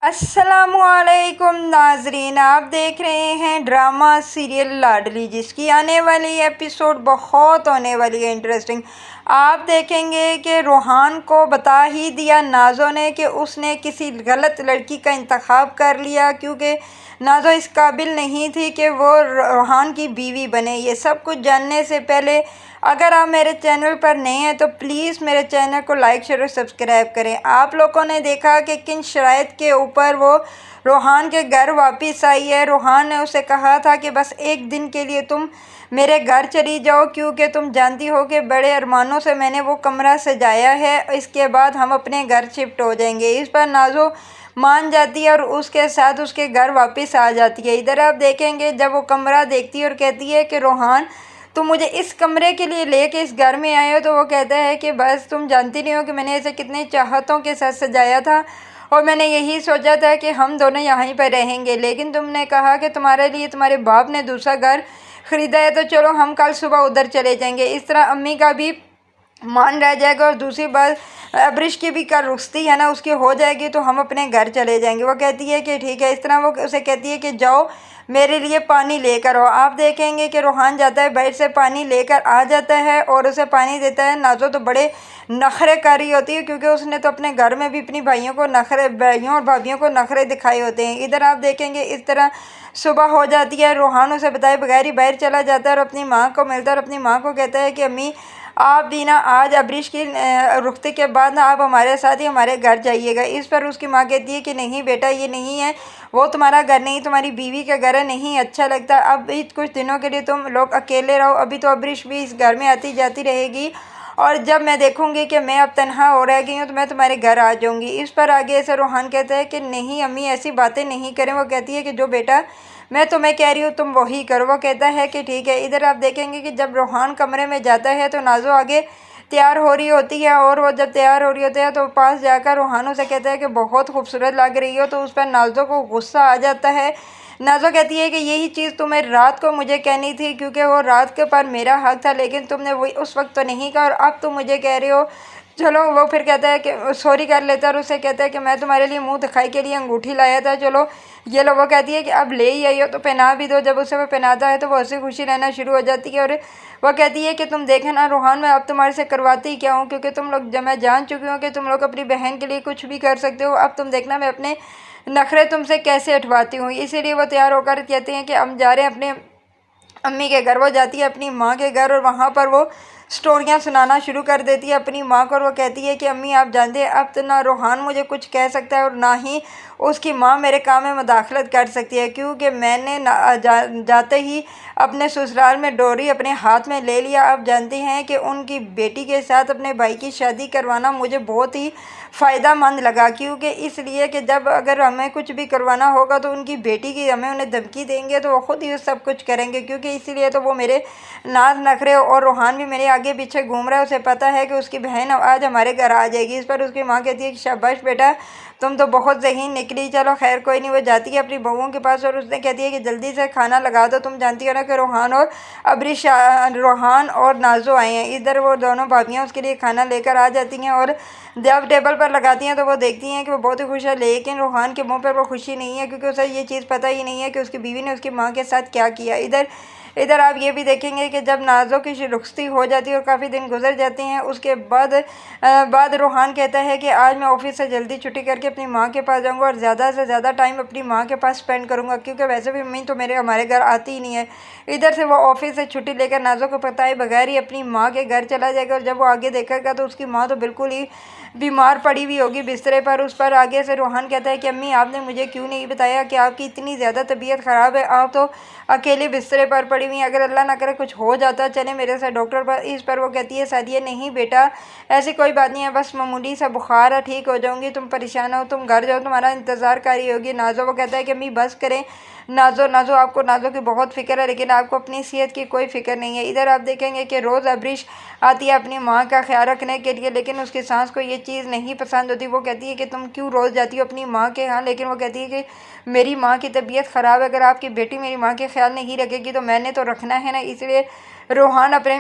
अस्सलामुअलैकुम नाजरीन, आप देख रहे हैं ड्रामा सीरियल लाडली, जिसकी आने वाली एपिसोड बहुत होने वाली है इंटरेस्टिंग। आप देखेंगे कि रूहान को बता ही दिया नाज़ो ने कि उसने किसी गलत लड़की का इंतखाब कर लिया, क्योंकि नाज़ो इस काबिल नहीं थी कि वो रूहान की बीवी बने। ये सब कुछ जानने से पहले अगर आप मेरे चैनल पर नए हैं तो प्लीज़ मेरे चैनल को लाइक शेयर और सब्सक्राइब करें। आप लोगों ने देखा कि किन शराइत के ऊपर वो रूहान के घर वापस आई है। रूहान ने उसे कहा था कि बस एक दिन के लिए तुम मेरे घर चली जाओ, क्योंकि तुम जानती हो कि बड़े अरमानों से मैंने वो कमरा सजाया है, इसके बाद हम अपने घर शिफ्ट हो जाएंगे। इस पर नाज़ो मान जाती है और उसके साथ उसके घर वापस आ जाती है। इधर आप देखेंगे जब वो कमरा देखती है और कहती है कि रूहान, तुम मुझे इस कमरे के लिए लेके इस घर में आए हो, तो वो कहता है कि बस तुम जानती नहीं हो कि मैंने इसे कितने चाहतों के साथ सजाया था और मैंने यही सोचा था कि हम दोनों यहीं पर रहेंगे, लेकिन तुमने कहा कि तुम्हारे लिए तुम्हारे बाप ने दूसरा घर ख़रीदा है, तो चलो हम कल सुबह उधर चले जाएंगे। इस तरह अम्मी का भी मान रह जाएगा और दूसरी बात अब्रिश की भी कल रुखसती है ना, उसकी हो जाएगी तो हम अपने घर चले जाएंगे। वो कहती है कि ठीक है। इस तरह वो उसे कहती है कि जाओ मेरे लिए पानी लेकर आओ। आप देखेंगे कि रूहान जाता है, बाहर से पानी लेकर आ जाता है और उसे पानी देता है। नाज़ो तो बड़े नखरे कर रही होती है, क्योंकि उसने तो अपने घर में भी अपनी भाइयों और भाभियों को नखरे दिखाए होते हैं। इधर आप देखेंगे इस तरह सुबह हो जाती है। रूहान उसे बताए बगैर ही बाहर चला जाता है और अपनी माँ को मिलता है और अपनी माँ को कहता है कि अम्मी, आप भी ना आज अब्रिश की रुखती के बाद ना आप हमारे साथ ही हमारे घर जाइएगा। इस पर उसकी माँ कहती है कि नहीं बेटा, ये नहीं है, वो तुम्हारा घर नहीं, तुम्हारी बीवी का घर है, नहीं अच्छा लगता। अब कुछ दिनों के लिए तुम लोग अकेले रहो, अभी तो अब्रिश भी इस घर में आती जाती रहेगी और जब मैं देखूंगी कि मैं अब तन्हा हो रह गई हूँ तो मैं तुम्हारे घर आ जाऊँगी। इस पर आगे से रूहान कहता है कि नहीं अम्मी, ऐसी बातें नहीं करें। वो कहती है कि जो बेटा मैं तुम्हें कह रही हूँ तुम वही करो। वो कहता है कि ठीक है। इधर आप देखेंगे कि जब रूहान कमरे में जाता है तो नाज़ो आगे तैयार हो रही होती है और वो जब तैयार हो रही होती है तो पास जाकर रूहान उसे कहता है कि बहुत खूबसूरत लग रही हो, तो उस पर नाज़ो को गुस्सा आ जाता है। नाज़ो कहती है कि यही चीज़ तुम्हें रात को मुझे कहनी थी, क्योंकि वो रात के पर मेरा हक था, लेकिन तुमने वही उस वक्त तो नहीं कहा और अब तुम मुझे कह रहे हो। चलो, वो फिर कहता है कि सॉरी कर लेता है और उसे कहता है कि मैं तुम्हारे लिए मुंह दिखाई के लिए अंगूठी लाया था, चलो ये लो। वो कहती है कि अब ले ही आई हो तो पहना भी दो। जब उसे वो पहनाता है तो वो हंसी खुशी रहना शुरू हो जाती है और वह कहती है कि तुम देखे ना रूहान, मैं अब तुम्हारे से करवाती ही क्या हूँ, क्योंकि तुम लोग, जब मैं जान चुकी हूँ कि तुम लोग अपनी बहन के लिए कुछ भी कर सकते हो, अब तुम देखना मैं अपने नखरे तुमसे कैसे हटवाती हूँ। इसीलिए वो तैयार होकर कहते हैं कि हम जा रहे हैं अपने अम्मी के घर। वो जाती है अपनी माँ के घर और वहाँ पर वो स्टोरियाँ सुनाना शुरू कर देती है अपनी माँ को और वो कहती है कि अम्मी, आप जानते हैं अब तो ना रूहान मुझे कुछ कह सकता है और ना ही उसकी माँ मेरे काम में मुदाखलत कर सकती है, क्योंकि मैंने जाते ही अपने ससुराल में डोरी अपने हाथ में ले लिया। आप जानते हैं कि उनकी बेटी के साथ अपने भाई की शादी करवाना मुझे बहुत ही फ़ायदेमंद लगा, क्योंकि इसलिए कि जब अगर हमें कुछ भी करवाना होगा तो उनकी बेटी की हमें उन्हें धमकी देंगे तो वो ख़ुद ही सब कुछ करेंगे, क्योंकि इसीलिए तो वो मेरे नाज नखरे। और रूहान भी मेरे आगे पीछे घूम रहा है, उसे पता है कि उसकी बहन आज हमारे घर आ जाएगी। इस पर उसकी माँ कहती है कि शाबाश बेटा, तुम तो बहुत ज़हीन निकली। चलो खैर कोई नहीं। वो जाती है अपनी बहुओं के पास और उसने कहती है कि जल्दी से खाना लगा दो। तुम जानती हो ना कि रूहान और नाज़ो आए हैं। इधर वो दोनों भाभियाँ उसके लिए खाना लेकर आ जाती हैं और जब टेबल पर लगाती हैं तो वो देखती हैं कि वो बहुत ही खुश है, लेकिन रूहान के मुंह पर वो खुशी नहीं है, क्योंकि उसे ये चीज़ पता ही नहीं है कि उसकी बीवी ने उसकी माँ के साथ क्या किया। इधर आप ये भी देखेंगे कि जब नाज़ो की रुखसती हो जाती है और काफ़ी दिन गुजर जाते हैं, उसके बाद रूहान कहता है कि आज मैं ऑफिस से जल्दी छुट्टी करके अपनी माँ के पास जाऊँगा और ज़्यादा से ज़्यादा टाइम अपनी माँ के पास स्पेंड करूँगा, क्योंकि वैसे भी मम्मी तो हमारे घर आती ही नहीं है। इधर से वो ऑफिस से छुट्टी लेकर नाज़ो को पता है बगैर ही अपनी माँ के घर चला जाएगा और जब वो आगे देखेगा तो उसकी माँ तो बिल्कुल ही बीमार पड़ी हुई होगी बिस्तरे पर। उस पर आगे से रूहान कहता है कि अम्मी, आपने मुझे क्यों नहीं बताया कि आपकी इतनी ज़्यादा तबीयत ख़राब है, आप तो अकेले बिस्तरे पर पड़ी हुई हैं, अगर अल्लाह ना करे कुछ हो जाता चले मेरे साथ डॉक्टर पर। इस पर वो कहती है सादिया, नहीं बेटा, ऐसी कोई बात नहीं है, बस मामूली सा बुखार है, ठीक हो जाऊँगी, तुम परेशान हो, तुम घर जाओ, तुम्हारा इंतज़ार कर रही होगी। नाज़ो वो कहता है कि अम्मी बस करें, नाज़ो आपको नाज़ो की बहुत फ़िक्र है, लेकिन आपको अपनी सेहत की कोई फ़िक्र नहीं है। इधर आप देखेंगे कि रोज़ अब्रिश आती है अपनी माँ का ख्याल रखने के लिए, लेकिन उसकी सास को ये चीज़ नहीं पसंद होती। वो कहती है कि तुम क्यों रोज़ जाती हो अपनी माँ के यहाँ, लेकिन वो कहती है कि मेरी माँ की तबीयत ख़राब है, अगर आपकी बेटी मेरी माँ के ख्याल नहीं रखेगी तो मैंने तो रखना है ना। इसलिए रूहान अपने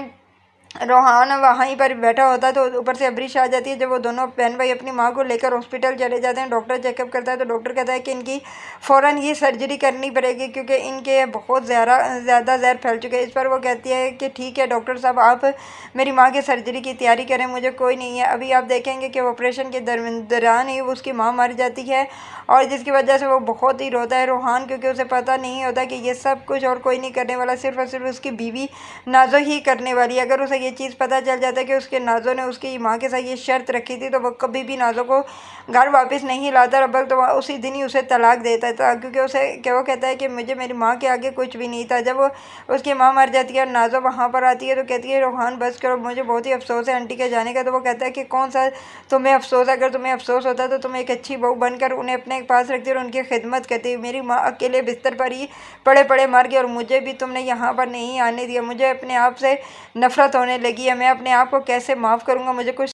रोहान वहीं पर बैठा होता है तो ऊपर से अबरीश आ जाती है। जब वो दोनों बहन भाई अपनी माँ को लेकर हॉस्पिटल चले जाते हैं, डॉक्टर चेकअप करता है तो डॉक्टर कहता है कि इनकी फ़ौरन ही सर्जरी करनी पड़ेगी क्योंकि इनके बहुत ज़्यादा जहर फैल चुके हैं। इस पर वो कहती है कि ठीक है डॉक्टर साहब, आप मेरी माँ की सर्जरी की तैयारी करें, मुझे कोई नहीं है। अभी आप देखेंगे कि ऑपरेशन के दौरान ही उसकी माँ मर जाती है और जिसकी वजह से वो बहुत ही रोता है रोहान, क्योंकि उसे पता नहीं होता कि ये सब कुछ और कोई नहीं करने वाला, सिर्फ और सिर्फ उसकी बीवी नाज़ो ही करने वाली है। अगर उसे ये चीज़ पता चल जाता है कि उसके नाज़ो ने उसकी माँ के साथ ये शर्त रखी थी तो वो कभी भी नाज़ो को घर वापस नहीं लाता, बल्कि तो उसी दिन ही उसे तलाक देता था, क्योंकि उसे क्या वो कहता है कि मुझे मेरी माँ के आगे कुछ भी नहीं था। जब वो उसकी माँ मर जाती है और नाज़ो वहाँ पर आती है तो कहती है रोहान बस करो, मुझे बहुत ही अफसोस है आंटी के जाने का। तो वो कहता है कि कौन सा तुम्हें अफसोस, अगर तुम्हें अफसोस होता तो तुम एक अच्छी बहू बनकर उन्हें अपने पास रखती और उनकी खिदमत करती। मेरी माँ अकेले बिस्तर पर ही पड़े पड़े मर गई और मुझे भी तुमने यहाँ पर नहीं आने दिया। मुझे अपने आप से नफरत होने लगी है, मैं अपने आप को कैसे माफ़ करूँगा, मुझे कुछ